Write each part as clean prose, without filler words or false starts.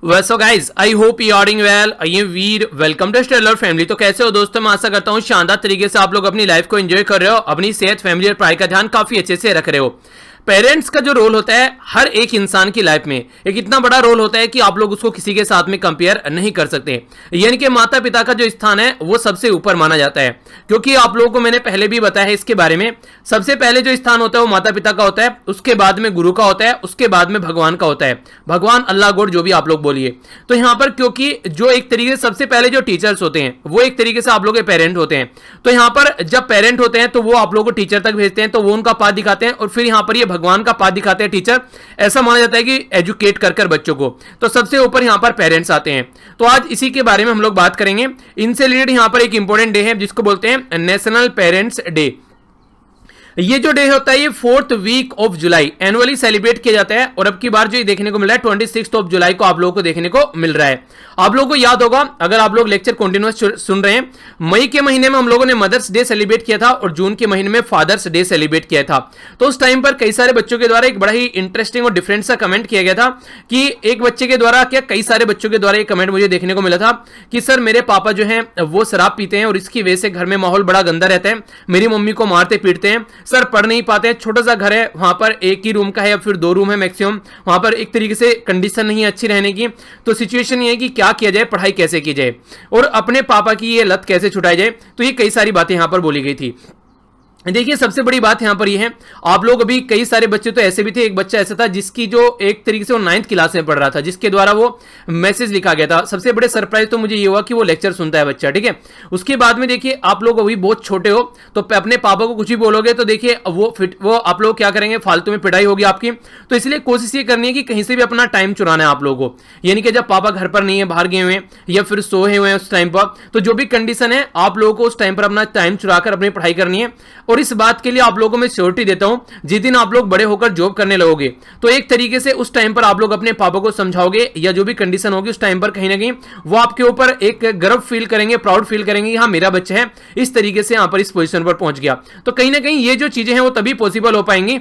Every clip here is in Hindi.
So guys I hope you are doing well. I am Veer, welcome to stellar family. तो कैसे हो दोस्तों, मैं आशा करता हूँ शानदार तरीके से आप लोग अपनी लाइफ को एंजॉय कर रहे हो, अपनी सेहत, फैमिली और पढ़ाई का ध्यान काफी अच्छे से रख रहे हो। पेरेंट्स का जो रोल होता है हर एक इंसान की लाइफ में एक इतना बड़ा रोल होता है कि आप लोग उसको किसी के साथ में कंपेयर नहीं कर सकते। यानी कि माता पिता का जो स्थान है वो सबसे ऊपर माना जाता है, क्योंकि आप लोगों को मैंने पहले भी बताया है इसके बारे में। सबसे पहले जो स्थान होता है वो माता पिता का होता है, उसके बाद में गुरु का होता है, उसके बाद में भगवान का होता है। भगवान, अल्लाह, गॉड, जो भी आप लोग बोलिए। तो यहां पर क्योंकि जो एक तरीके से सबसे पहले जो टीचर्स होते हैं वो एक तरीके से आप लोग के पेरेंट होते हैं। तो यहां पर जब पेरेंट होते हैं तो वो आप लोगों को टीचर तक भेजते हैं, तो वो उनका पाथ दिखाते हैं, और फिर यहां पर ये भगवान का पाथ दिखाते हैं टीचर। ऐसा माना जाता है कि एजुकेट कर बच्चों को, तो सबसे ऊपर यहां पर पेरेंट्स आते हैं। तो आज इसी के बारे में हम लोग बात करेंगे। इनसे रिलेटेड यहां पर एक इंपॉर्टेंट डे है जिसको बोलते हैं नेशनल पेरेंट्स डे। ये जो डे होता है ये 4th week of July annually celebrate किया जाता है, और अब की बार जो ये देखने को मिल रहा है 26 ऑफ जुलाई को आप लोगों को देखने को मिल रहा है। आप लोगों को याद होगा, अगर आप लोग लेक्चर कंटिन्यूअस सुन रहे हैं, मई के महीने में हम लोगों ने मदर्स डे सेलिब्रेट किया था और जून के महीने में फादर्स डे सेलिब्रेट किया था। तो उस टाइम पर कई सारे बच्चों के द्वारा एक बड़ा ही इंटरेस्टिंग और डिफरेंट सा कमेंट किया गया था कि एक बच्चे के द्वारा क्या कई सारे बच्चों के द्वारा एक कमेंट मुझे देखने को मिला था कि सर मेरे पापा जो है वो शराब पीते हैं और इसकी वजह से घर में माहौल बड़ा गंदा रहता है, मेरी मम्मी को मारते पीटते हैं, सर पढ़ नहीं पाते, छोटा सा घर है, वहां पर एक ही रूम का है या फिर 2 रूम है मैक्सिमम, वहां पर एक तरीके से कंडीशन नहीं है अच्छी रहने की। तो सिचुएशन ये है कि क्या किया जाए, पढ़ाई कैसे की जाए और अपने पापा की ये लत कैसे छुटाई जाए। तो ये कई सारी बातें यहां पर बोली गई थी। देखिए सबसे बड़ी बात यहां पर ये है, आप लोग अभी कई सारे बच्चे तो ऐसे भी थे, एक बच्चा ऐसा था जिसकी जो एक तरीके से वो 9th क्लास में पढ़ रहा था, जिसके द्वारा वो मैसेज लिखा गया था। सबसे बड़े सरप्राइज तो मुझे ये हुआ कि वो लेक्चर सुनता है बच्चा, ठीक है। उसके बाद में देखिए आप लोग अभी बहुत छोटे हो तो अपने पापा को कुछ भी बोलोगे तो देखिए वो आप लोग क्या करेंगे, फालतू में पिटाई होगी आपकी। तो इसलिए कोशिश ये करनी है कि कहीं से भी अपना टाइम चुराना है आप लोगों को, यानी कि जब पापा घर पर नहीं है, बाहर गए हुए हैं या फिर सोए हुए हैं उस टाइम पर, तो जो भी कंडीशन है आप लोगों को उस टाइम पर अपना टाइम चुराकर अपनी पढ़ाई करनी है। और इस बात के लिए आप लोगों को मैं श्योरिटी देता हूं, जिस दिन आप लोग बड़े होकर जॉब करने लगोगे तो एक तरीके से उस टाइम पर आप लोग अपने पापा को समझाओगे या जो भी कंडीशन होगी उस टाइम पर कहीं ना कहीं वो आपके ऊपर एक गर्व फील करेंगे, प्राउड फील करेंगे कि हाँ मेरा बच्चा है इस तरीके से यहां पर इस पोजीशन पर पहुंच गया। तो कहीं ना कहीं ये जो चीजें हैं वो तभी पॉसिबल हो पाएंगी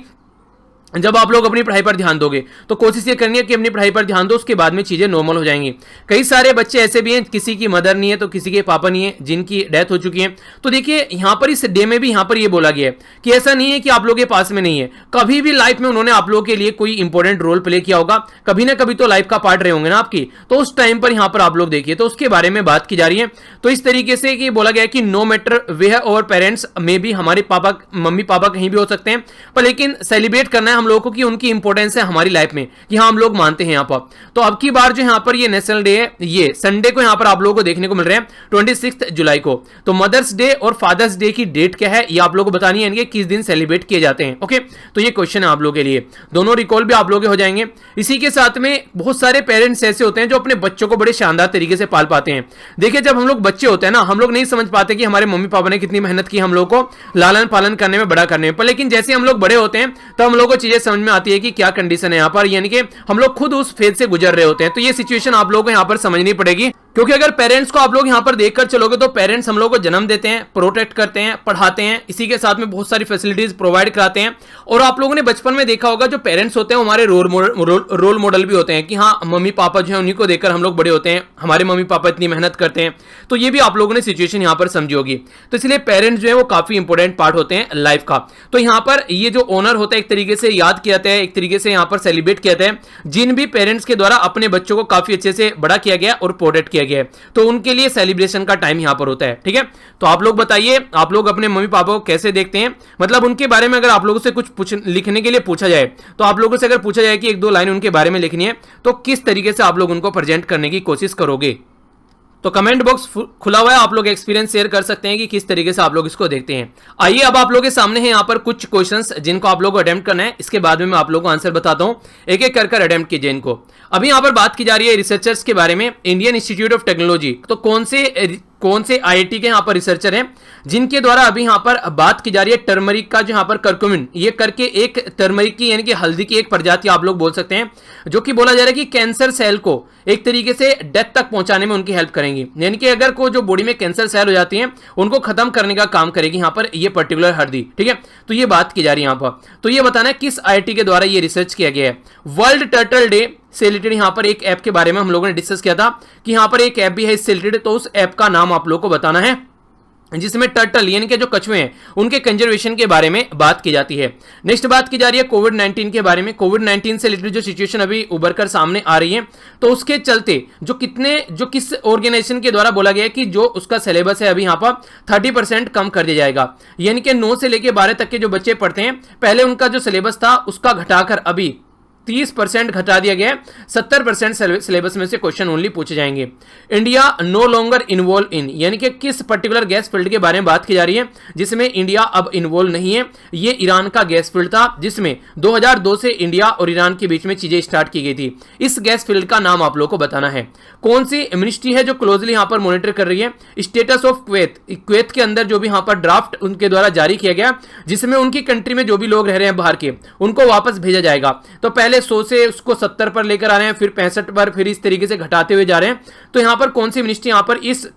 जब आप लोग अपनी पढ़ाई पर ध्यान दोगे। तो कोशिश ये करनी है कि अपनी पढ़ाई पर ध्यान दो, उसके बाद में चीजें नॉर्मल हो जाएंगी। कई सारे बच्चे ऐसे भी हैं किसी की मदर नहीं है तो किसी के पापा नहीं है, जिनकी डेथ हो चुकी है। तो देखिए यहां पर इस डे में भी यहां पर ये बोला गया है कि ऐसा नहीं है कि आप लोग के पास में नहीं है, कभी भी लाइफ में उन्होंने आप लोगों के लिए कोई इंपॉर्टेंट रोल प्ले किया होगा, कभी ना कभी तो लाइफ का पार्ट रहे होंगे ना आपकी। तो उस टाइम पर यहां पर आप लोग देखिए, तो उसके बारे में बात की जा रही है। तो इस तरीके से कि बोला गया कि नो मैटर वे और पेरेंट्स में भी, हमारे पापा मम्मी पापा कहीं भी हो सकते हैं, पर लेकिन सेलिब्रेट करना है हम लोगों को कि उनकी इंपॉर्टेंस है हमारी लाइफ में, कि हाँ हम लोग मानते हैं यहाँ पर। तो अब की बार जो यहाँ पर ये नेशनल डे है, ये संडे को यहाँ पर आप लोगों को देखने को मिल रहे हैं 26 जुलाई को। तो मदर्स डे और फादर्स डे की डेट क्या है ये आप लोगों को बतानी है, किस दिन सेलिब्रेट किए जाते हैं। ओके, तो ये क्वेश्चन है आप लोगों के लिए, दोनों रिकॉल भी आप लोग हो जाएंगे। इसी के साथ में बहुत सारे पेरेंट्स ऐसे होते हैं जो अपने बच्चों को बड़े शानदार तरीके से पाल पाते हैं। देखिए जब हम लोग बच्चे होते हैं ना, हम लोग नहीं समझ पाते कि हमारे मम्मी पापा ने कितनी मेहनत की हम लोग को लालन पालन करने में, बड़ा करने में, पर लेकिन जैसे हम लोग बड़े होते हैं तो हम लोग को चीजें समझ में आती है कि क्या कंडीशन है यहाँ पर, यानी कि हम लोग खुद उस फेज से गुजर रहे होते हैं। तो ये सिचुएशन आप लोगों को यहाँ पर समझनी पड़ेगी, क्योंकि अगर पेरेंट्स को आप लोग यहाँ पर देखकर चलोगे तो पेरेंट्स हम लोग को जन्म देते हैं, प्रोटेक्ट करते हैं, पढ़ाते हैं, इसी के साथ में बहुत सारी फैसिलिटीज प्रोवाइड कराते हैं। और आप लोगों ने बचपन में देखा होगा जो पेरेंट्स होते हैं वो हमारे रोल मॉडल भी होते हैं कि हाँ मम्मी पापा जो है उन्हीं को देखकर हम लोग बड़े होते हैं, हमारे मम्मी पापा इतनी मेहनत करते हैं। तो ये भी आप लोगों ने सिचुएशन यहाँ पर समझी होगी। तो इसलिए पेरेंट्स जो है वो काफी इंपॉर्टेंट पार्ट होते हैं लाइफ का। तो यहाँ पर ये जो ऑनर होता है एक तरीके से याद किया जाता है, एक तरीके से यहाँ पर सेलिब्रेट किया जाता है जिन भी पेरेंट्स के द्वारा अपने बच्चों को काफी अच्छे से बड़ा किया गया और प्रोटेक्ट किया गया है, तो उनके लिए सेलिब्रेशन का टाइम यहां पर होता है। ठीक है, तो आप लोग बताइए आप लोग अपने मम्मी पापा को कैसे देखते हैं, मतलब उनके बारे में अगर आप लोगों से कुछ लिखने के लिए पूछा जाए, तो आप लोगों से अगर पूछा जाए कि 1-2 लाइन उनके बारे में लिखनी है, तो किस तरीके से आप लोग उनको प्रेजेंट करने की कोशिश करोगे। तो कमेंट बॉक्स खुला हुआ है, आप लोग एक्सपीरियंस शेयर कर सकते हैं कि किस तरीके से आप लोग इसको देखते हैं। आइए अब आप लोगों के सामने है यहाँ पर कुछ क्वेश्चंस जिनको आप लोगों को अटेम्प्ट करना है, इसके बाद में मैं आप लोगों को आंसर बताता हूँ, एक एक कर अटेम्प्ट कीजिए इनको। अभी यहाँ पर बात की जा रही है रिसर्चर्स के बारे में, इंडियन इंस्टीट्यूट ऑफ टेक्नोलॉजी। तो कौन से आईआईटी के यहाँ पर रिसर्चर हैं जिनके द्वारा अभी यहाँ पर बात की जा रही है टर्मरिक का, जो यहाँ पर कर्क्यूमिन ये करके एक टर्मरिक की यानी कि हल्दी की एक प्रजाति आप लोग बोल सकते हैं, जो कि बोला जा रहा है कि कैंसर सेल को एक तरीके से डेथ तक पहुंचाने में उनकी हेल्प करेंगी, यानी कि अगर को जो बॉडी में कैंसर सेल हो जाती हैं उनको खत्म करने का काम करेगी यहाँ पर ये पर्टिकुलर हल्दी। ठीक है, तो ये बात की जा रही है यहाँ पर। तो ये बताना है किस आईआईटी के द्वारा ये रिसर्च किया गया है। वर्ल्ड टर्टल डे से रिलेटेड यहाँ पर एक ऐप के बारे में हम लोगों ने डिस्कस किया था कि यहाँ पर एक ऐप भी है इससे रिलेटेड, तो उस ऐप का नाम आप लोगों को बताना है जिसमें टर्टल यानी कि जो कछुए हैं उनके कंजर्वेशन के बारे में बात की जाती है। नेक्स्ट बात की जा रही है कोविड-19 के बारे में। कोविड-19 से रिलेटेड जो सिचुएशन अभी उभर कर सामने आ रही है, तो उसके चलते जो किस ऑर्गेनाइजेशन के द्वारा बोला गया है कि जो उसका सिलेबस है अभी यहाँ पर 30% कम कर दिया जाएगा, यानी कि 9 से लेकर 12 तक के जो बच्चे पढ़ते हैं, पहले उनका जो सिलेबस था उसका घटाकर अभी 30% घटा दिया गया है। 70% सिलेबस में से क्वेश्चन ओनली पूछे जाएंगे। India no longer involve in, यानी कि किस पर्टिकुलर गैस फील्ड के बारे में बात की जा रही है जिसमें इंडिया अब इन्वॉल्व नहीं है। ये ईरान का गैस फील्ड था जिसमें 2002 से इंडिया और ईरान के बीच में चीजें स्टार्ट की गई थी। इस गैस फील्ड का नाम आप लोगों को बताना है। कौन सी मिनिस्ट्री है जो क्लोजली यहां पर मॉनिटर कर रही है? स्टेटस ऑफ कुवैत के अंदर जो भी यहां पर ड्राफ्ट उनके द्वारा जारी किया गया, जिसमें उनकी कंट्री में जो भी लोग रह रहे हैं बाहर के, उनको वापस भेजा जाएगा। तो पहले 100 से उसको 70 पर लेकर आ रहे हैं, फिर 65 पर, फिर इस तरीके से घटाते हुए जा रहे हैं। तो यहां पर कौन सी मिनिस्ट्री यहां पर इस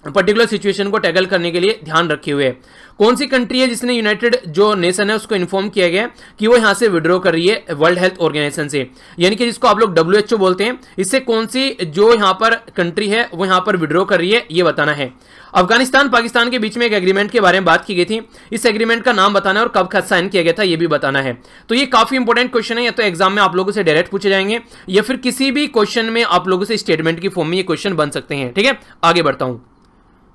पर्टिकुलर सिचुएशन को टैकल करने के लिए ध्यान रखे हुए है? कौन सी कंट्री है जिसने यूनाइटेड जो नेशन है उसको इन्फॉर्म किया गया कि वो यहां से विड्रॉ कर रही है वर्ल्ड हेल्थ ऑर्गेनाइजेशन से, यानी कि जिसको आप लोग WHO बोलते हैं। इससे कौन सी जो यहां पर कंट्री है वो यहां पर विड्रॉ कर रही है, ये बताना है। अफगानिस्तान पाकिस्तान के बीच में एक एग्रीमेंट के बारे में बात की गई थी, इस एग्रीमेंट का नाम बताना है और कब साइन किया गया था ये भी बताना है। तो ये काफी इंपॉर्टेंट क्वेश्चन है, या तो एग्जाम में आप लोगों से डायरेक्ट पूछे जाएंगे या फिर किसी भी क्वेश्चन में आप लोगों से स्टेटमेंट की फॉर्म में ये क्वेश्चन बन सकते हैं। ठीक है, आगे बढ़ता हूं।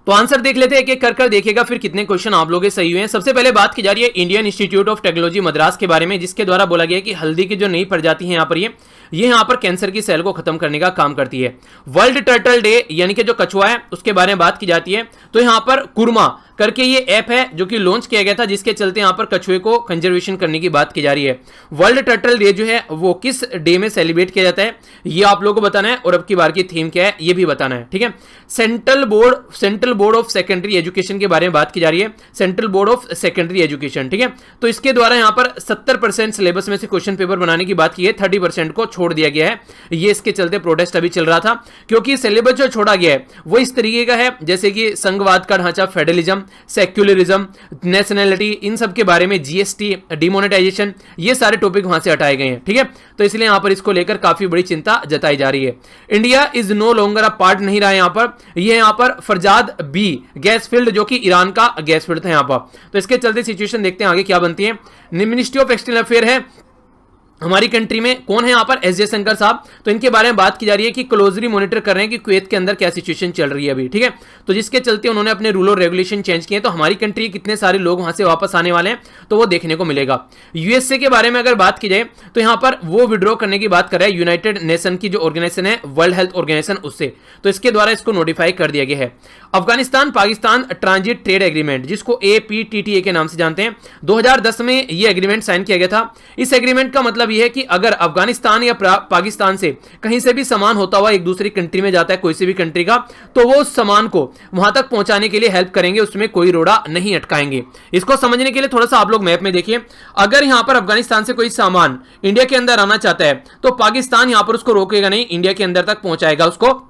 तो आंसर देख लेते हैं, एक एक कर देखिएगा फिर कितने क्वेश्चन आप लोगों के सही हुए हैं। सबसे पहले बात की जा रही है Indian institute of technology Madras के बारे में, जिसके द्वारा बोला गया है कि हल्दी की जो नई प्रजाति है यहाँ पर ये यहाँ पर कैंसर की सेल को खत्म करने का काम करती है। वर्ल्ड टर्टल डे यानी कि जो कछुआ है उसके बारे में बात की जाती है, तो यहाँ पर कुरमा करके ये ऐप है जो कि लॉन्च किया गया था, जिसके चलते यहाँ पर कछुए को कंजर्वेशन करने की बात की जा रही है। वर्ल्ड टर्टल डे जो है वो किस डे में सेलिब्रेट किया जाता है ये आप लोगों को बताना है, और अब की बार की थीम क्या है ये भी बताना है। ठीक है, central board of secondary education के बारे में बात की जा रही है, central board of secondary education. ठीक है, तो इसके द्वारा यहाँ पर 70% सिलेबस में से क्वेश्चन पेपर बनाने की बात की है, 30% को छोड़ दिया गया है। ये इसके चलते प्रोटेस्ट अभी चल रहा था, क्योंकि सिलेबस जो छोड़ा गया है वो इस तरीके का है जैसे कि संघवाद का ढांचा, फेडरलिज्म, सेक्युलरिज्म, नेशनैलिटी, इन सब के बारे में, GST, डिमोनेटाइजेशन, ये सारे टॉपिक वहां से हटाए गए हैं। ठीक है, तो इसलिए यहां पर इसको लेकर काफी बड़ी चिंता जताई जा रही है। India is no longer a part नहीं रहा यहां पर, ये यहां पर फरजाद बी गैस फील्ड जो कि ईरान का गैस फील्ड था यहां पर, तो इसके चलते सिचुएशन देखते हैं आगे क्या बनती है। मिनिस्ट्री ऑफ एक्सटर्नल अफेयर है हमारी कंट्री में, कौन है यहाँ पर? S जयशंकर साहब। तो इनके बारे में बात की जा रही है कि क्लोजली मॉनिटर कर रहे हैं कि कुवैत के अंदर क्या सिचुएशन चल रही है अभी। ठीक है, तो जिसके चलते उन्होंने अपने रूल और रेगुलेशन चेंज किए, तो हमारी कंट्री कितने सारे लोग वहां से वापस आने वाले हैं तो वो देखने को मिलेगा। USA के बारे में अगर बात की जाए तो यहाँ पर वो विड्रॉ करने की बात कर रहा है, यूनाइटेड नेशन की जो ऑर्गेनाइजेशन है वर्ल्ड हेल्थ ऑर्गेनाइजेशन, उससे, तो इसके द्वारा इसको नोटिफाई कर दिया गया है। Afghanistan Pakistan transit trade agreement, जिसको APTTA के नाम से जानते हैं, 2010 में ये एग्रीमेंट साइन किया गया था। इस एग्रीमेंट का मतलब यह है कि अगर अफगानिस्तान या पाकिस्तान से कहीं से भी सामान होता हुआ एक दूसरी कंट्री में जाता है, कोई सी भी कंट्री का, तो वो उस सामान को वहां तक पहुंचाने के लिए हेल्प करेंगे, उसमें कोई रोड़ा नहीं अटकाएंगे। इसको समझने के लिए थोड़ा सा आप लोग मैप में देखिए, अगर यहां पर अफगानिस्तान से कोई सामान इंडिया के अंदर आना चाहता है तो पाकिस्तान यहां पर उसको रोकेगा नहीं, इंडिया के अंदर तक पहुंचाएगा उसको,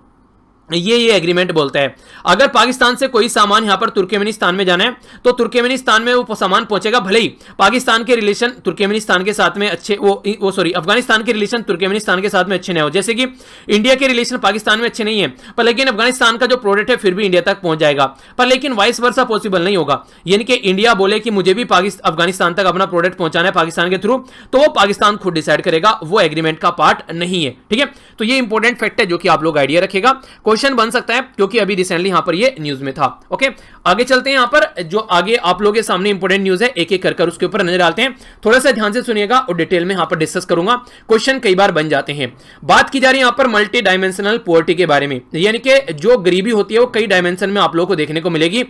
ये एग्रीमेंट बोलता है। अगर पाकिस्तान से कोई सामान यहां पर तुर्कमेनिस्तान में जाना है तो तुर्कमेनिस्तान में वो सामान पहुंचेगा, भले ही पाकिस्तान के रिलेशन तुर्कमेनिस्तान के साथ में अच्छे अफगानिस्तान के रिलेशन तुर्कमेनिस्तान के साथ में अच्छे नहीं हो, जैसे कि इंडिया के रिलेशन पाकिस्तान में अच्छे नहीं है, पर लेकिन अफगानिस्तान का जो प्रोडक्ट है फिर भी इंडिया तक पहुंच जाएगा, पर लेकिन वाइस वर्सा पॉसिबल नहीं होगा। यानी कि इंडिया बोले कि मुझे भी अफगानिस्तान तक अपना प्रोडक्ट पहुंचाना है पाकिस्तान के थ्रू, तो वो पाकिस्तान खुद डिसाइड करेगा, वो एग्रीमेंट का पार्ट नहीं है। ठीक है, तो ये इंपॉर्टेंट फैक्ट है जो कि आप लोग आइडिया रखेगा, क्वेश्चन बन सकता है क्योंकि अभी रिसेंटली यहां पर ये न्यूज में था। ओके, आगे चलते हैं। यहां पर जो आगे आप लोगों के सामने इंपॉर्टेंट न्यूज है, एक एक कर उसके ऊपर नजर डालते हैं, थोड़ा सा ध्यान से सुनिएगा और डिटेल में यहां पर डिस्कस करूंगा, क्वेश्चन कई बार बन जाते हैं। बात की जा रही है यहां पर मल्टी डायमेंशनल पॉवर्टी के बारे में, यानी कि जो गरीबी होती है वो कई डायमेंशन में आप लोगों को देखने को मिलेगी।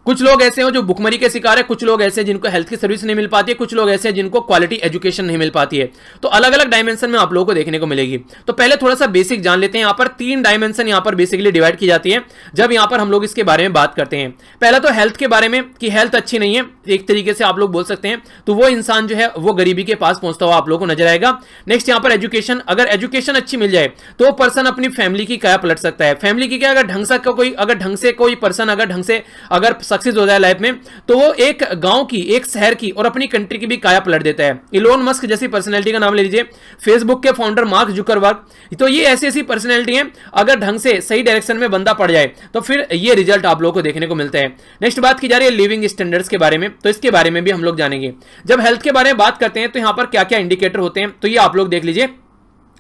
कुछ लोग ऐसे हो जो भुखमरी के शिकार है, कुछ लोग ऐसे हैं जिनको हेल्थ की सर्विस नहीं मिल पाती है, कुछ लोग ऐसे हैं जिनको क्वालिटी एजुकेशन नहीं मिल पाती है, तो अलग अलग डायमेंशन में आप लोगों को देखने को मिलेगी। तो पहले थोड़ा सा बेसिक जान लेते हैं। यहाँ पर 3 डायमेंशन यहाँ पर बेसिकली डिवाइड की जाती है जब यहाँ पर हम लोग इसके बारे में बात करते हैं। पहला तो हेल्थ के बारे में कि हेल्थ अच्छी नहीं है, एक तरीके से आप लोग बोल सकते हैं, तो वो इंसान जो है वो गरीबी के पास पहुंचता हुआ आप लोगों को नजर आएगा। नेक्स्ट यहाँ पर एजुकेशन, अगर एजुकेशन अच्छी मिल जाए तो वो पर्सन अपनी फैमिली की क्या पलट सकता है, फैमिली की क्या, अगर ढंग से कोई पर्सन अगर ढंग से अगर सक्सेस हो जाए लाइफ में, तो वो एक गांव की, एक शहर की और अपनी कंट्री की भी काया पलट देता है। इलोन मस्क जैसी पर्सनैलिटी का नाम ले लीजिए, फेसबुक के फाउंडर मार्क जुकरबर्ग, तो ये ऐसी ऐसी पर्सनैलिटी हैं, अगर ढंग से सही डायरेक्शन में बंदा पड़ जाए तो फिर ये रिजल्ट आप लोगों को देखने को मिलता है। नेक्स्ट बात की जा रही है लिविंग स्टैंडर्ड्स के बारे में, तो इसके बारे में भी हम लोग जानेंगे। जब हेल्थ के बारे में बात करते हैं तो यहां पर क्या क्या इंडिकेटर होते हैं, तो ये आप लोग देख लीजिए।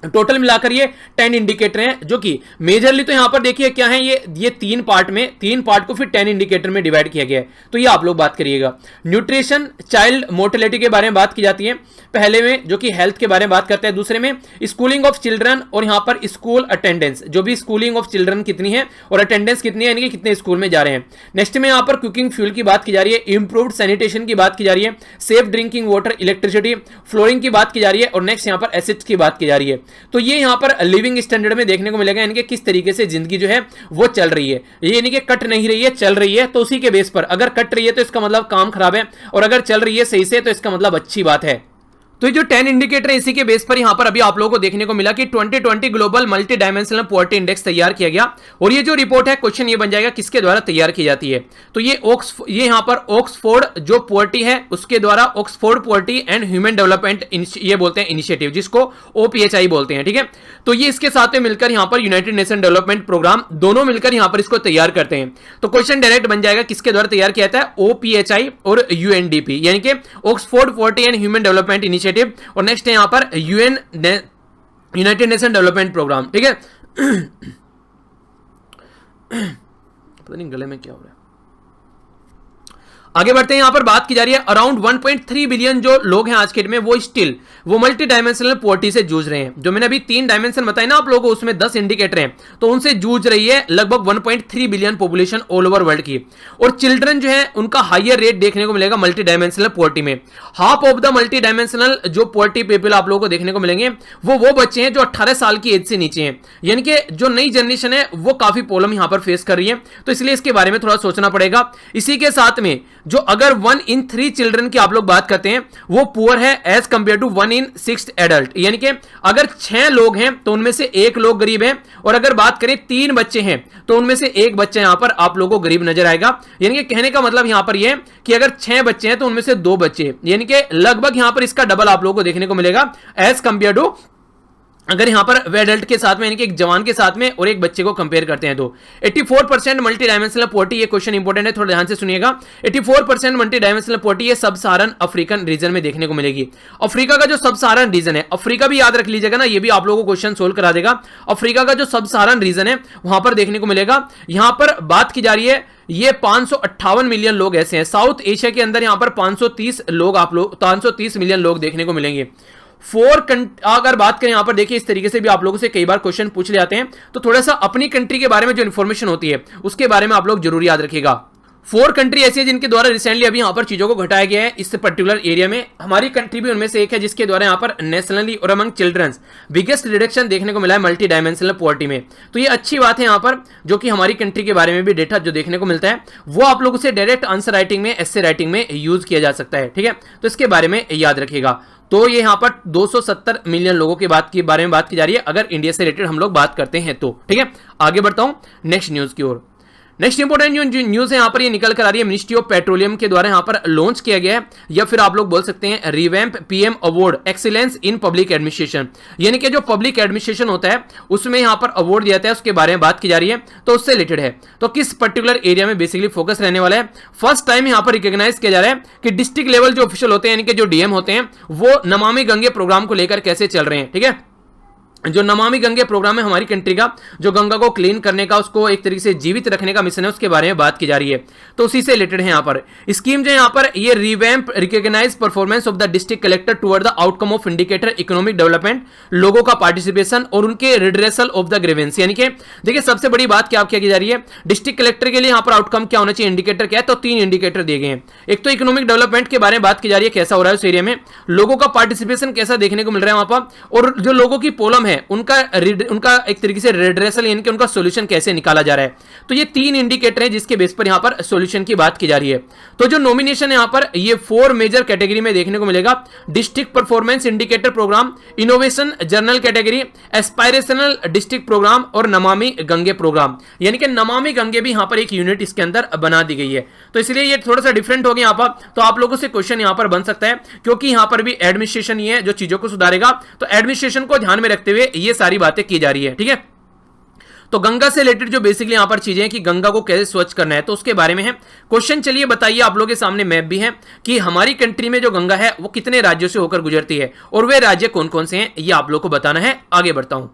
टोटल मिलाकर ये 10 इंडिकेटर हैं, जो कि मेजरली तो यहां पर देखिए क्या है, ये तीन पार्ट को फिर 10 इंडिकेटर में डिवाइड किया गया है, तो ये आप लोग बात करिएगा। न्यूट्रिशन, चाइल्ड मोर्टेलिटी के बारे में बात की जाती है पहले में, जो कि हेल्थ के बारे में बात करते हैं। दूसरे में स्कूलिंग ऑफ चिल्ड्रन, और यहां पर स्कूल अटेंडेंस, जो भी स्कूलिंग ऑफ चिल्ड्रन कितनी है और अटेंडेंस कितनी है, यानी कि कितने स्कूल में जा रहे हैं। नेक्स्ट में यहां पर कुकिंग फ्यूल की बात की जा रही है, इंप्रूव्ड सैनिटेशन की बात की जा रही है, safe drinking water, electricity, flooring की बात की जा रही है, और नेक्स्ट यहां पर एसिड्स की बात की जा रही है। तो ये यहां पर लिविंग स्टैंडर्ड में देखने को मिलेगा, यानी कि किस तरीके से जिंदगी जो है वो चल रही है, ये यानी कि कट नहीं रही है, चल रही है। तो उसी के बेस पर अगर कट रही है तो इसका मतलब काम खराब है, और अगर चल रही है सही से तो इसका मतलब अच्छी बात है। तो ये जो 10 इंडिकेटर है, इसी के बेस पर यहां पर अभी आप लोगों को देखने को मिला कि 2020 global multi dimensional poverty index तैयार किया गया। और ये जो रिपोर्ट है, क्वेश्चन ये बन जाएगा किसके द्वारा तैयार की जाती है, तो ये यहां पर ऑक्सफोर्ड जो पॉवर्टी है उसके द्वारा, Oxford poverty and human development ये बोलते हैं इनिशिएटिव, जिसको OPHI बोलते हैं, ठीक है। तो ये इसके साथ में मिलकर यहां पर यूनाइटेड नेशन डेवलपमेंट प्रोग्राम, दोनों मिलकर यहां पर इसको तैयार करते हैं। तो क्वेश्चन डायरेक्ट बन जाएगा किसके द्वारा तैयार किया जाता है, OPHI और UNDP, यानी कि Oxford poverty and human development initiative, और नेक्स्ट यहां पर यूनाइटेड नेशन डेवलपमेंट प्रोग्राम, ठीक है। पता नहीं गले में क्या हो रहा है। आगे बढ़ते हैं, यहां पर बात की जा रही है अराउंड 1.3 बिलियन जो लोग हैं आज के डेट में, वो मल्टी डायमेंशनल पॉवर्टी से जूझ रहे हैं। जो मैंने अभी 3 डायमेंशन बताए ना आप लोगों को, उसमें 10 इंडिकेटर हैं, तो उनसे जूझ रही है लगभग 1.3 billion population all over world की। और चिल्ड्रन जो है उनका हायर रेट देखने को मिलेगा मल्टी डायमेंशनल पॉवर्टी में। Half of the multi dimensional जो पॉवर्टी पीपल आप लोगों को देखने को मिलेंगे, वो बच्चे हैं जो 18 साल की एज से नीचे हैं, यानी कि जो नई जनरेशन है वो काफी प्रॉब्लम यहां पर फेस कर रही है, तो इसलिए इसके बारे में थोड़ा सोचना पड़ेगा। इसी के साथ में जो अगर 1 in 3 चिल्ड्रन की आप लोग बात करते हैं, वो पुअर है as compare to 1 in 6 adult, यानी कि अगर 6 लोग हैं तो उनमें से 1 लोग गरीब है, और अगर बात करें 3 बच्चे हैं तो उनमें से 1 बच्चा यहां पर आप लोगों को गरीब नजर आएगा। यानी कि कहने का मतलब यहां पर यह कि अगर 6 बच्चे हैं तो उनमें से 2 बच्चे, यानी कि लगभग यहां पर इसका डबल आप लोगों को देखने को मिलेगा एज कंपेयर टू, अगर यहां पर वे एडल्ट के साथ में, यानी कि एक जवान के साथ में और एक बच्चे को कंपेयर करते हैं तो 84% मल्टी डायमेंशनल पॉवर्टी, ये क्वेश्चन इंपॉर्टेंट है, थोड़ा ध्यान से सुनिएगा। 84% मल्टी डायमेंशनल पॉवर्टी ये सब सहारन अफ्रीकन रीजन में देखने को मिलेगी। अफ्रीका का जो सब सहारन रीजन है, अफ्रीका भी याद रख लीजिएगा ना, ये भी आप लोगों को क्वेश्चन सोल्व करा देगा। अफ्रीका का जो सब सहारन रीजन है वहां पर देखने को मिलेगा। यहां पर बात की जा रही है ये 558 मिलियन लोग ऐसे हैं। साउथ एशिया के अंदर यहां पर 530 मिलियन लोग देखने को मिलेंगे। अगर बात करें यहां पर देखिए, इस तरीके से भी आप लोगों से कई बार क्वेश्चन पूछ ले जाते हैं, तो थोड़ा सा अपनी कंट्री के बारे में जो इंफॉर्मेशन होती है उसके बारे में आप लोग जरूर याद रखिएगा। 4 कंट्री ऐसी है जिनके द्वारा रिसेंटली अभी यहां पर चीजों को घटाया गया है इस पर्टिकुलर एरिया में। हमारी कंट्री भी उनमें से एक है जिसके द्वारा यहां पर नेशनली और अमंग चिल्ड्रंस बिगेस्ट रिडक्शन देखने को मिला है मल्टी डायमेंशनल पॉवर्टी में। तो ये अच्छी बात है यहां पर, जो कि हमारी कंट्री के बारे में भी डेटा जो देखने को मिलता है वो आप लोगों से डायरेक्ट आंसर राइटिंग में, एस्से राइटिंग में यूज किया जा सकता है, ठीक है। तो इसके बारे में याद रखिएगा। तो ये यहां पर 270 मिलियन लोगों के बारे में बात की जा रही है अगर इंडिया से रिलेटेड हम लोग बात करते हैं तो, ठीक है। आगे बढ़ता हूं नेक्स्ट न्यूज की ओर। नेक्स्ट इंपोर्टेंट जो न्यूज है यहां पर ये निकल कर आ रही है, मिनिस्ट्री ऑफ पेट्रोलियम के द्वारा यहां पर लॉन्च किया गया है, या फिर आप लोग बोल सकते हैं revamp PM award excellence in public administration, यानी कि जो पब्लिक एडमिनिस्ट्रेशन होता है उसमें यहां पर अवार्ड दिया जाता है, उसके बारे में बात की जा रही है। तो उससे रिलेटेड है, तो किस पर्टिकुलर एरिया में बेसिकली फोकस रहने वाला है। फर्स्ट टाइम यहां पर रिकॉग्नाइज किया जा रहा है कि डिस्ट्रिक्ट लेवल जो ऑफिशियल होते हैं, यानी कि जो DM होते हैं, वो नमामि गंगे प्रोग्राम को लेकर कैसे चल रहे हैं, ठीक है। जो नमामि गंगे प्रोग्राम है हमारी कंट्री का, जो गंगा को क्लीन करने का, उसको एक तरीके से जीवित रखने का मिशन है, उसके बारे में बात की जा रही है। तो उसी से रिलेटेड है यहाँ पर स्कीम जो यहाँ पर ये revamp recognize performance of the district collector toward the outcome of indicator economic development, लोगों का पार्टिसिपेशन और उनके रिड्रेसल ऑफ द ग्रीवेंस। यानी कि देखिए सबसे बड़ी बात क्या की जा रही है, डिस्ट्रिक्ट कलेक्टर के लिए यहाँ पर आउटकम क्या होना चाहिए, इंडिकेटर क्या है, तो 3 इंडिकेटर दिए गए हैं। एक तो इकोनॉमिक डेवलपमेंट के बारे में बात की जा रही है, कैसा हो रहा है उस एरिया में, लोगों का पार्टिसिपेशन कैसा देखने को मिल रहा है वहां पर, और जो लोगों की प्रॉब्लम है है उनका एक तरीके से रेड्रेसल यानी कि उनका सॉल्यूशन कैसे निकाला जा रहा है। तो ये 3 इंडिकेटर हैं जिसके बेस पर यहां पर सॉल्यूशन की बात की जा रही है। तो जो नॉमिनेशन है यहां पर ये 4 मेजर कैटेगरी में देखने को मिलेगा। District performance indicator program, innovation journal category, aspirational district program और नमामि गंगे प्रोग्राम, यानी कि नमामि गंगे भी यहां पर एक यूनिट इसके अंदर बना दी गई है। तो इसलिए ये थोड़ा सा डिफरेंट हो गया यहां पर। तो आप लोगों से क्वेश्चन यहां पर बन सकता है क्योंकि यहां पर भी एडमिनिस्ट्रेशन ही है जो चीजों को सुधारेगा। तो एडमिनिस्ट्रेशन को ध्यान में रखते हुए ये सारी बातें की जा रही है, ठीक है। तो गंगा से रिलेटेड जो बेसिकली यहां पर चीजें हैं कि गंगा को कैसे स्वच्छ करना है तो उसके बारे में है क्वेश्चन। चलिए बताइए, आप लोगों के सामने मैप भी है कि हमारी कंट्री में जो गंगा है वो कितने राज्यों से होकर गुजरती है और वे राज्य कौन कौन से हैं, ये आप लोगों को बताना है। आगे बढ़ता हूं।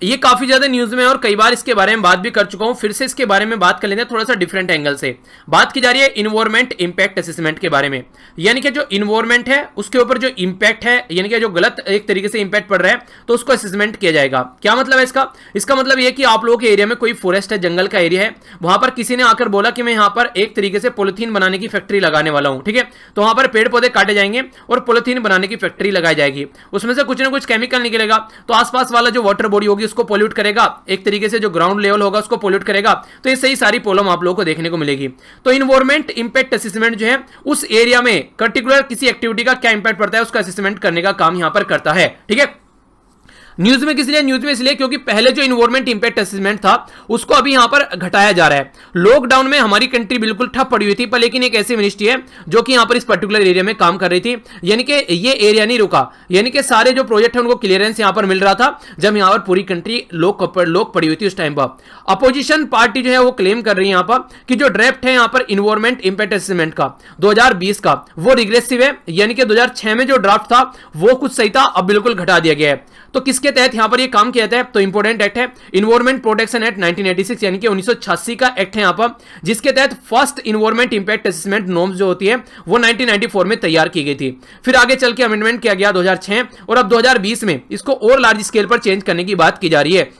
ये काफी ज्यादा न्यूज में है और कई बार इसके बारे में बात भी कर चुका हूं, फिर से इसके बारे में बात कर लेते हैं थोड़ा सा डिफरेंट एंगल से। बात की जा रही है इन्वायरमेंट इंपैक्ट असेसमेंट के बारे में, यानी कि जो इन्वायरमेंट है उसके ऊपर जो इंपैक्ट है यानी कि जो गलत एक तरीके से इंपैक्ट पड़ रहा है तो उसको असेसमेंट किया जाएगा। क्या मतलब है इसका मतलब यह कि आप लोगों के एरिया में कोई फॉरेस्ट है, जंगल का एरिया है, वहां पर किसी ने आकर बोला कि मैं यहां पर एक तरीके से पॉलिथीन बनाने की फैक्ट्री लगाने वाला हूं, ठीक है। तो वहां पर पेड़ पौधे काटे जाएंगे और पॉलिथीन बनाने की फैक्ट्री लगाई जाएगी, उसमें से कुछ ना कुछ केमिकल निकलेगा तो आसपास वाला जो वाटर बॉडी होगी उसको पॉल्यूट करेगा, एक तरीके से जो ग्राउंड लेवल होगा उसको पोल्यूट करेगा। तो ये सही सारी प्रॉब्लम आप लोगों को देखने को मिलेगी। तो इन्वायरमेंट इंपैक्ट असेसमेंट जो है उस एरिया में पर्टिकुलर किसी एक्टिविटी का क्या इंपैक्ट पड़ता है उसका असेसमेंट करने का काम यहां पर करता है, ठीक है। न्यूज में किस लिए, न्यूज में इसलिए क्योंकि पहले जो इन्वायरमेंट इंपैक्ट असेसमेंट था उसको अभी यहां पर घटाया जा रहा है। लॉकडाउन में हमारी कंट्री बिल्कुल ठप पड़ी हुई थी, पर लेकिन एक ऐसी मिनिस्ट्री है जो कि यहां पर इस पर्टिकुलर एरिया में काम कर रही थी, यानी कि ये एरिया नहीं रुका, यानी कि सारे जो प्रोजेक्ट है उनको क्लियरेंस यहां पर मिल रहा था जब यहां पर पूरी कंट्री लोक पड़ी हुई थी उस टाइम पर। अपोजिशन पार्टी जो है वो क्लेम कर रही है यहां पर कि जो ड्राफ्ट है यहां पर इन्वायरमेंट इंपैक्ट असेसमेंट का 2020 का वो रिग्रेसिव है, यानी कि 2006 में जो ड्राफ्ट था वो कुछ सही था, अब बिल्कुल घटा दिया गया है। तो किसके तहत यहां पर ये काम किया जाता है, तो इंपोर्टेंट एक्ट है इन्वायरमेंट प्रोटेक्शन एक्ट 1986 यानी कि 1986 का एक्ट है यहां पर, जिसके तहत first environment impact assessment norms जो होती है वो 1994 में तैयार की गई थी। फिर आगे चल के अमेंडमेंट किया गया 2006 और अब 2020 में इसको और लार्ज स्केल पर चेंज करने की बात की जा रही है।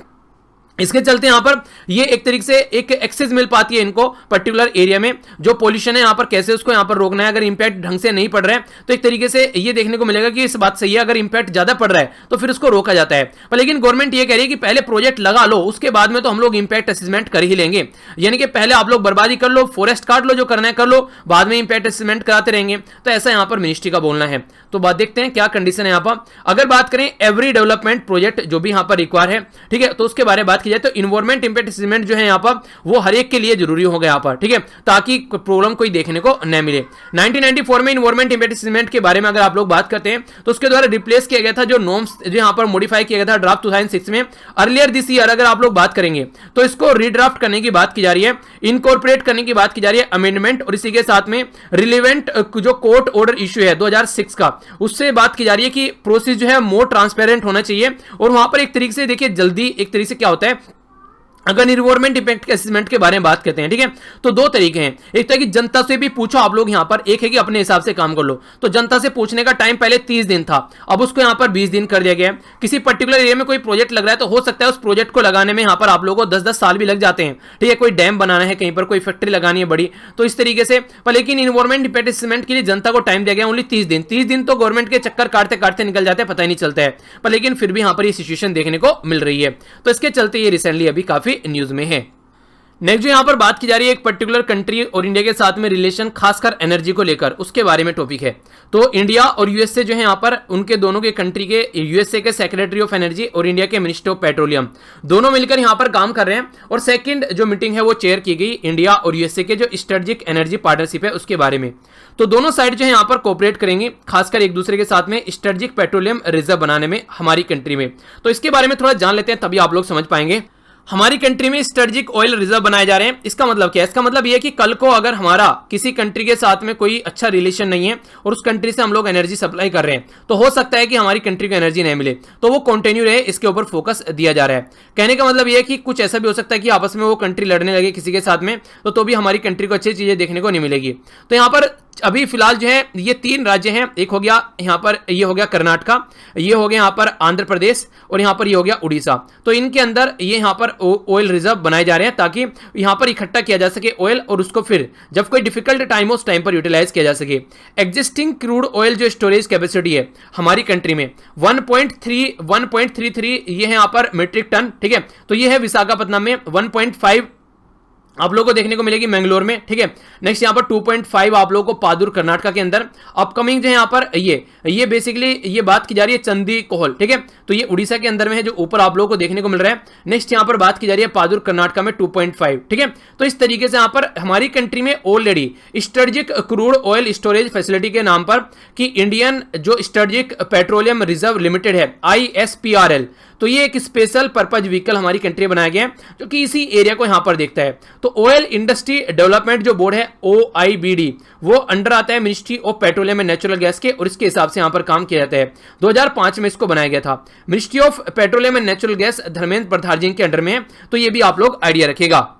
इसके चलते यहां पर ये एक तरीके से एक एक्सेस मिल पाती है इनको पर्टिकुलर एरिया में, जो पॉल्यूशन है यहां पर कैसे उसको यहां पर रोकना है। अगर इंपैक्ट ढंग से नहीं पड़ रहा है तो एक तरीके से ये देखने को मिलेगा कि इस बात सही है, अगर इंपैक्ट ज्यादा पड़ रहा है तो फिर उसको रोका जाता है। पर लेकिन गवर्नमेंट ये कह रही है कि पहले प्रोजेक्ट लगा लो, उसके बाद में तो हम लोग इंपैक्ट असेसमेंट कर ही लेंगे, यानी कि पहले आप लोग बर्बादी कर लो, फॉरेस्ट काट लो, जो करना है कर लो, बाद में इंपैक्ट असेसमेंट कराते रहेंगे। तो ऐसा यहां पर मिनिस्ट्री का बोलना है। तो बात देखते हैं क्या कंडीशन है यहां पर। अगर बात करें एवरी डेवलपमेंट प्रोजेक्ट जो भी यहां पर रिक्वायर है, ठीक है, तो उसके बारे में बात की जाए तो इन्वायरमेंट इंपैक्ट असेसमेंट जो है यहां पर वो हर एक के लिए जरूरी होगा यहां पर, ठीक है, ताकि प्रॉब्लम कोई देखने को न मिले। 1994 में इन्वायरमेंट इंपैक्ट असेसमेंट के बारे में अगर आप लोग बात करते हैं तो उसके द्वारा रिप्लेस किया गया था जो नॉर्म्स जो यहां पर मॉडिफाई किया गया था ड्राफ्ट 2006 में। अर्लियर दिस ईयर अगर आप लोग बात करेंगे तो इसको रीड्राफ्ट करने की बात की जा रही है, इनकॉर्पोरेट करने की बात की जा रही है, अमेंडमेंट, और इसी के साथ में रिलेवेंट जो कोर्ट ऑर्डर इश्यू है 2006 का उससे बात की जा रही है कि प्रोसेस जो है मोर ट्रांसपेरेंट होना चाहिए। और वहां पर एक तरीके से देखिए जल्दी एक तरीके से क्या होता है, अगर इन्वायरमेंट इंपैक्ट असेसमेंट के बारे में बात करते हैं, ठीक है, तो दो तरीके हैं। एक तो कि जनता से भी पूछो आप लोग यहां पर, एक है कि अपने हिसाब से काम कर लो। तो जनता से पूछने का टाइम पहले 30 दिन था, अब उसको यहां पर 20 दिन कर दिया गया है। किसी पर्टिकुलर एरिया में कोई प्रोजेक्ट लग रहा है तो हो सकता है उस प्रोजेक्ट को लगाने में यहां पर आप लोगों को 10-10 साल भी लग जाते हैं, ठीक है। कोई डैम बनाना है, कहीं पर कोई फैक्ट्री लगानी है बड़ी, तो इस तरीके से। पर लेकिन इन्वायरमेंट इंपैक्ट असेसमेंट के लिए जनता को टाइम दिया गया ओनली 30 दिन। 30 दिन तो गवर्नमेंट के चक्कर काटते काटते निकल जाते हैं, पता ही नहीं चलता है। पर लेकिन फिर भी यहां पर ये सिचुएशन देखने को मिल रही है, तो इसके चलते ये रिसेंटली अभी काफी न्यूज में है। नेक्स्ट जो यहां पर बात की जा रही है एक पर्टिकुलर कंट्री और इंडिया के साथ में रिलेशन, खासकर एनर्जी को लेकर, उसके बारे में टॉपिक है। तो इंडिया और यूएसए जो है यहां पर उनके दोनों के कंट्री के, यूएसए के सेक्रेटरी ऑफ एनर्जी और इंडिया के मिनिस्टर ऑफ पेट्रोलियम, दोनों मिलकर यहां पर काम कर रहे हैं। और सेकंड जो मीटिंग है वो चेयर की गई इंडिया और यूएसए के जो स्ट्रेटेजिक एनर्जी पार्टनरशिप है उसके बारे में। तो दोनों साइड जो है यहां पर कोऑपरेट करेंगे, खासकर एक दूसरे के साथ में स्ट्रेटेजिक पेट्रोलियम रिजर्व बनाने में हमारी कंट्री में। तो इसके बारे में थोड़ा जान लेते हैं, तभी आप लोग समझ पाएंगे। हमारी कंट्री में स्ट्रेटेजिक ऑयल रिजर्व बनाए जा रहे हैं, इसका मतलब क्या है? इसका मतलब यह है कि कल को अगर हमारा किसी कंट्री के साथ में कोई अच्छा रिलेशन नहीं है और उस कंट्री से हम लोग एनर्जी सप्लाई कर रहे हैं, तो हो सकता है कि हमारी कंट्री को एनर्जी नहीं मिले, तो वो कंटिन्यू रहे, इसके ऊपर फोकस दिया जा रहा है। कहने का मतलब यह है कि कुछ ऐसा भी हो सकता है कि आपस में वो कंट्री लड़ने लगे किसी के साथ में, तो भी हमारी कंट्री को अच्छी चीजें देखने को नहीं मिलेगी। तो यहां पर अभी फिलहाल जो है ये 3 राज्य हैं, एक हो गया यहाँ पर, ये हो गया कर्नाटका, ये हो गया यहाँ पर आंध्र प्रदेश, और यहाँ पर ये हो गया उड़ीसा। तो इनके अंदर ये यहाँ पर ऑयल रिजर्व बनाए जा रहे हैं ताकि यहाँ पर इकट्ठा किया जा सके ऑयल, और उसको फिर जब कोई डिफिकल्ट टाइम हो उस टाइम पर यूटिलाइज किया जा सके। एग्जिस्टिंग क्रूड ऑयल जो स्टोरेज कैपेसिटी है हमारी कंट्री में 1.33 ये है यहाँ पर मीट्रिक टन, ठीक है। तो ये है विशाखापट्टनम में, 1.5 आप लोगों को देखने को मिलेगी मैंगलोर में, ठीक है। नेक्स्ट यहाँ पर 2.5 आप लोगों को पादुर कर्नाटका के अंदर। अपकमिंग जो है यहाँ पर ये बेसिकली ये बात की जा रही है चंदी कोहल, ठीक है। तो ये उड़ीसा के अंदर में है जो ऊपर आप लोगों को देखने को मिल रहा है। नेक्स्ट यहाँ पर बात की जा रही है पादुर कर्नाटका में 2.5, ठीक है। तो इस तरीके से यहाँ पर हमारी कंट्री में already strategic crude oil storage facility के नाम पर कि इंडियन जो स्ट्रेटेजिक पेट्रोलियम रिजर्व लिमिटेड है ISPRL, तो ये एक स्पेशल पर्पज व्हीकल हमारी कंट्री में बनाया गया है जो कि इसी एरिया को यहां पर देखता है। तो ऑयल इंडस्ट्री डेवलपमेंट जो बोर्ड है OIBD, वो अंडर आता है ministry of petroleum and natural gas के, और इसके हिसाब से यहां पर काम किया जाता है। 2005 में इसको बनाया गया था। Ministry of petroleum and natural gas Dharmendra Pradhan ji के अंडर में है, तो ये भी आप लोग आइडिया रखिएगा।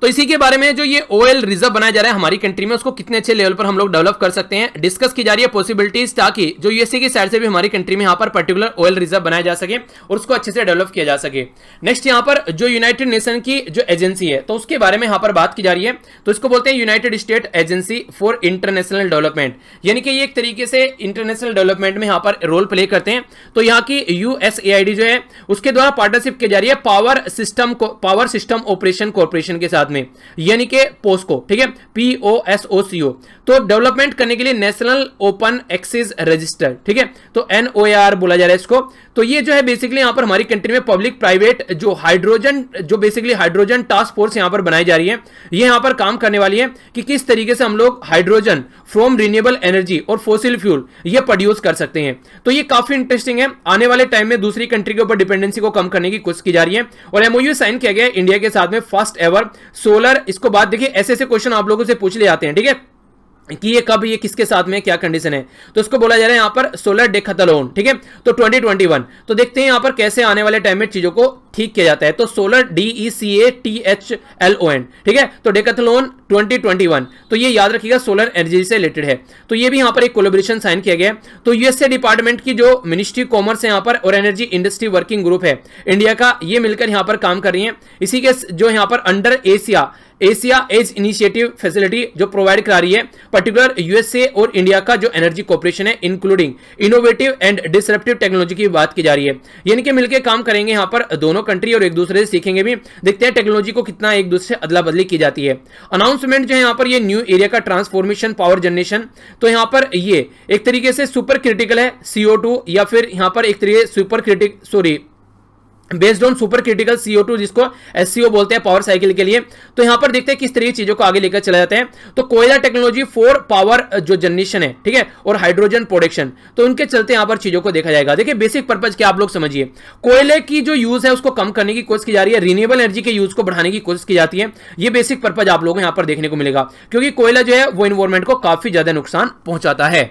तो इसी के बारे में जो ये ऑयल रिजर्व बनाया जा रहा है हमारी कंट्री में, उसको कितने अच्छे लेवल पर हम लोग डेवलप कर सकते हैं, डिस्कस की जा रही है पॉसिबिलिटीज, ताकि जो यूएसए की साइड से भी हमारी कंट्री में यहाँ पर पर्टिकुलर ऑयल रिजर्व बनाया जा सके और उसको अच्छे से डेवलप किया जा सके। नेक्स्ट यहाँ पर जो यूनाइटेड नेशन की जो एजेंसी है, तो उसके बारे में यहाँ पर बात की जा रही है। तो इसको बोलते हैं United state agency for international development, यानी कि ये एक तरीके से इंटरनेशनल डेवलपमेंट में यहाँ पर रोल प्ले करते हैं। तो यहाँ की USAID जो है उसके द्वारा पार्टनरशिप की जा रही है पावर सिस्टम ऑपरेशन कॉर्पोरेशन के साथ में, यानी के पोस्को, ठीक है, POSOCO। तो डेवलपमेंट करने के लिए नेशनल ओपन एक्सेस रजिस्टर, ठीक है, तो NOAR बोला जा रहा है इसको। तो ये जो है बेसिकली यहां पर हमारी कंट्री में पब्लिक प्राइवेट जो बेसिकली हाइड्रोजन टास्क फोर्स यहां पर बनाई जा रही है, ये यहां पर काम करने वाली है कि किस तरीके से हम लोग हाइड्रोजन फ्रॉम रिन्यूएबल एनर्जी और फॉसिल फ्यूल ये प्रोड्यूस कर सकते हैं। तो ये काफी इंटरेस्टिंग है। आने वाले टाइम में दूसरी कंट्री के ऊपर डिपेंडेंसी को कम करने की कोशिश की जा रही है, और MOU साइन किया गया है इंडिया के साथ में फर्स्ट एवर सोलर। इसको बात देखिए, ऐसे ऐसे क्वेश्चन आप लोगों से पूछ ले जाते हैं, ठीक है, कि ये कब, ये किसके साथ में, क्या कंडीशन है। तो इसको बोला जा रहा है यहाँ पर सोलर डेकाथलॉन, ठीक है, तो 2021। तो देखते हैं यहाँ पर कैसे आने वाले टाइम में चीजों को ठीक किया जाता है। तो सोलर DECATHLON, ठीक है, तो डेकाथलॉन 2021, तो ये याद रखिएगा सोलर एनर्जी से रिलेटेड है। तो ये भी यहाँ पर एक कोलैबोरेशन साइन किया गया है। तो यूएसए डिपार्टमेंट की जो मिनिस्ट्री कॉमर्स है यहाँ पर और एनर्जी इंडस्ट्री वर्किंग ग्रुप है इंडिया का, ये मिलकर यहाँ पर काम कर रही है। इसी के जो यहाँ पर under Asia edge initiative facility जो प्रोवाइड करा रही है पर्टिकुलर यूएसए और इंडिया का जो एनर्जी कॉर्पोरेशन है, including innovative and disruptive technology की बात की जा रही है। यानी कि मिलकर काम करेंगे यहाँ पर दोनों कंट्री और एक दूसरे से सीखेंगे भी, देखते हैं टेक्नोलॉजी को कितना एक दूसरे से अदला बदली की जाती है। अनाउंसमेंट जो है यहाँ पर ये न्यू एरिया का ट्रांसफॉर्मेशन पावर जनरेशन, तो यहाँ पर ये एक तरीके से सुपर क्रिटिकल है CO2, या फिर यहाँ पर एक तरीके based on super critical CO2 जिसको SCO बोलते हैं पावर साइकिल के लिए। तो यहां पर देखते हैं किस तरीके चीजों को आगे लेकर चला जाते हैं। तो कोयला टेक्नोलॉजी फॉर पावर जो जनरेशन है, ठीक है, और हाइड्रोजन प्रोडक्शन, तो उनके चलते यहां पर चीजों को देखा जाएगा। देखिए बेसिक पर्पज क्या आप लोग समझिए, कोयले की जो यूज है उसको कम करने की कोशिश की जा रही है, रिन्यूएबल एनर्जी के यूज को बढ़ाने की कोशिश की जाती है। ये बेसिक पर्पज आप लोगों को यहां पर देखने को मिलेगा, क्योंकि कोयला जो है वो एनवायरमेंट को काफी ज्यादा नुकसान पहुंचाता है।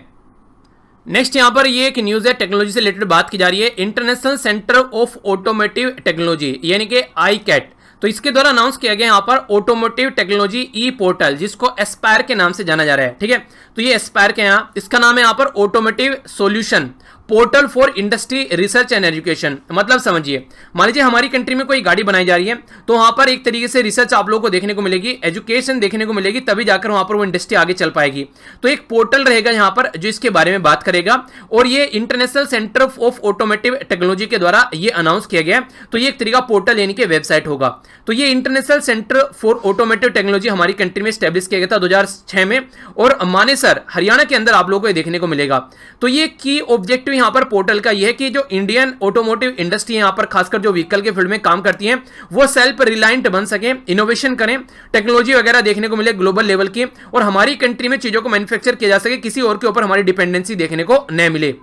नेक्स्ट यहां पर ये एक न्यूज है, टेक्नोलॉजी से रिलेटेड बात की जा रही है। International centre of automotive technology यानी कि ICAT, तो इसके द्वारा अनाउंस किया गया यहाँ पर ऑटोमोटिव टेक्नोलॉजी पोर्टल, जिसको एस्पायर के नाम से जाना जा रहा है, ठीक है। तो ये एस्पायर के यहाँ, इसका नाम है यहाँ पर automotive solution portal for industry research and education. मतलब समझिए, मान लीजिए हमारी कंट्री में कोई गाड़ी बनाई जा रही है, तो वहां पर एक तरीके से रिसर्च आप लोगों को देखने को मिलेगी, एजुकेशन देखने को मिलेगी, तभी जाकर वहां पर वो इंडस्ट्री आगे चल पाएगी। तो एक पोर्टल रहेगा यहाँ पर जो इसके बारे में बात करेगा, और ये international centre of automotive technology के द्वारा ये अनाउंस किया गया। तो ये एक तरीका पोर्टल यानी कि वेबसाइट होगा। तो ये international centre for automotive technology हमारी कंट्री में स्टैब्लिश किया गया था 2006 में, और मानेसर हरियाणा के अंदर आप लोगों को ये देखने को मिलेगा। तो ये की ऑब्जेक्टिव यहाँ पर पोर्टल का ये है कि जो इंडियन ऑटोमोटिव इंडस्ट्री यहाँ पर खासकर जो व्हीकल के फील्ड में काम करती है, वो सेल्फ रिलायंट बन सके, इनोवेशन करें, टेक्नोलॉजी वगैरह देखने को मिले ग्लोबल लेवल की, और हमारी कंट्री में चीजों को मैन्युफैक्चर किया जा सके, किसी और के ऊपर हमारी डिपेंडेंसी देखने को न मिले।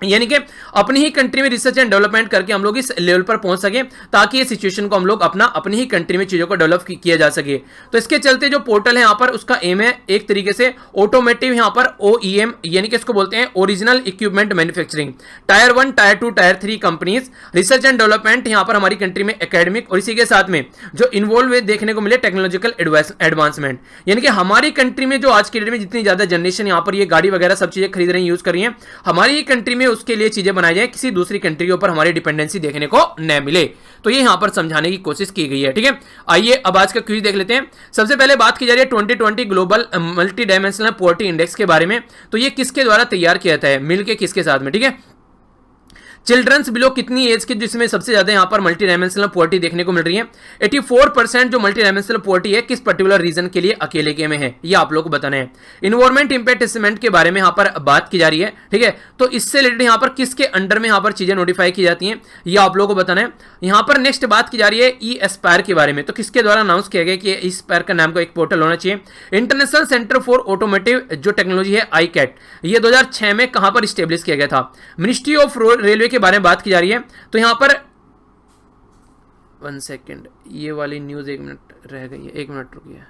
यानी कि अपनी ही कंट्री में रिसर्च एंड डेवलपमेंट करके हम लोग इस लेवल पर पहुंच सके, ताकि ये सिचुएशन को हम लोग अपनी ही कंट्री में चीजों को डेवलप किया जा सके। तो इसके चलते जो पोर्टल है यहाँ पर, उसका एम है एक तरीके से ऑटोमेटिव यहाँ पर OEM, यानी कि इसको बोलते हैं original equipment manufacturing, tyre 1, tyre 2, tyre 3 companies, research and development यहाँ पर हमारी कंट्री में एकेडमिक, और इसी के साथ में जो इन्वॉल्व देखने को मिले टेक्नोलॉजिकल एडवांसमेंट। यानी कि हमारी कंट्री में जो आज के डेट में जितनी ज्यादा जनरेशन यहाँ पर ये गाड़ी वगैरह सब चीजें खरीद रही है, यूज कर रही है, हमारी ही कंट्री में उसके लिए चीजें बनाई जाए, किसी दूसरी कंट्री के ऊपर हमारी डिपेंडेंसी देखने को न मिले। तो ये यहां पर समझाने की कोशिश की गई है। ठीक है, आइए अब आज का क्विज देख लेते हैं। सबसे पहले बात की जा रही है 2020 global multi dimensional poverty index के बारे में। तो ये किसके द्वारा तैयार किया जाता है, मिलके किसके साथ में? ठीक है, चिल्ड्रंस बिलो कितनी एज के जिसमें सबसे ज्यादा यहां पर मल्टी डायमेंशनल पॉवर्टी देखने को मिल रही है? 84% जो मल्टी डायमेंशनल पॉवर्टी है किस पर्टिकुलर रीजन के लिए अकेले के में है, ये आप लोग को बताना है। इन्वायरमेंट इंपैक्ट असेसमेंट के बारे में यहां पर बात की जा रही है। ठीक है, तो इससे रिलेटेड यहां पर किसके अंडर में यहां पर चीजें नोटिफाई की जाती हैं, ये आप लोगों को बताना है। यहां पर नेक्स्ट बात की जा रही है ई एस्पायर के बारे में। तो किसके द्वारा अनाउंस किया गया कि ई एस्पायर का नाम का एक पोर्टल होना चाहिए? इंटरनेशनल सेंटर फॉर ऑटोमोटिव जो टेक्नोलॉजी है ICAT, ये 2006 में कहां पर स्टेब्लिश किया गया था? मिनिस्ट्री ऑफ रेलवे के बारे में बात की जा रही है। तो यहां पर 1 सेकेंड, ये वाली न्यूज 1 मिनट रह गई है, 1 मिनट रुकिए,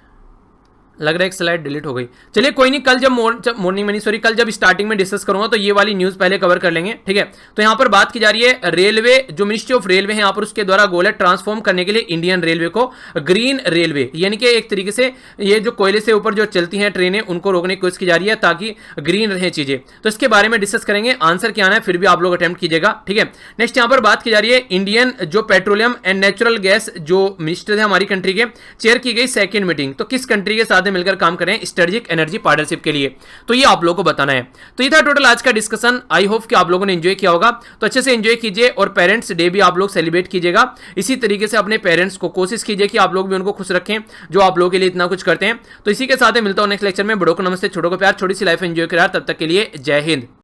लग रहा है एक स्लाइड डिलीट हो गई। चलिए कोई नहीं, कल जब मॉर्निंग में नहीं, सॉरी, कल जब स्टार्टिंग में डिस्कस करूंगा तो ये वाली न्यूज पहले कवर कर लेंगे। ठीक है, तो यहां पर बात की जा रही है रेलवे, जो मिनिस्ट्री ऑफ रेलवे है यहां पर, उसके द्वारा गोल है ट्रांसफॉर्म करने के लिए इंडियन रेलवे को ग्रीन रेलवे, यानी कि एक तरीके से ये जो कोयले से ऊपर जो चलती हैं ट्रेनें, उनको रोकने की कोशिश की जा रही है ताकि ग्रीन रहे चीजें। तो इसके बारे में डिस्कस करेंगे, आंसर क्या आना है फिर भी आप लोग अटेम्प्ट कीजिएगा। ठीक है, नेक्स्ट यहां पर बात की जा रही है इंडियन जो पेट्रोलियम एंड नेचुरल गैस जो मिनिस्टर है हमारी कंट्री के, चेयर की गई सेकेंड मीटिंग। तो किस कंट्री के साथ मिलकर काम करें स्ट्रेटेजिक एनर्जी पार्टनरशिप के लिए? तो ये आप लोगों को बताना है। तो ये था टोटल आज का डिस्कशन। आई होप कि आप लोगों ने एंजॉय किया होगा। तो अच्छे से एंजॉय कीजिए और पेरेंट्स डे भी आप लोग सेलिब्रेट कीजिएगा। इसी तरीके से अपने पेरेंट्स को कोशिश कीजिए कि आप लोग भी उनको खुश रखें जो आप लोगों के लिए इतना कुछ करते हैं। तो इसी के साथ मिलता हूं नेक्स्ट लेक्चर में। बड़ों को नमस्ते, छोटों को प्यार, छोटी सी लाइफ एंजॉय करा। तब तक के लिए जय हिंद।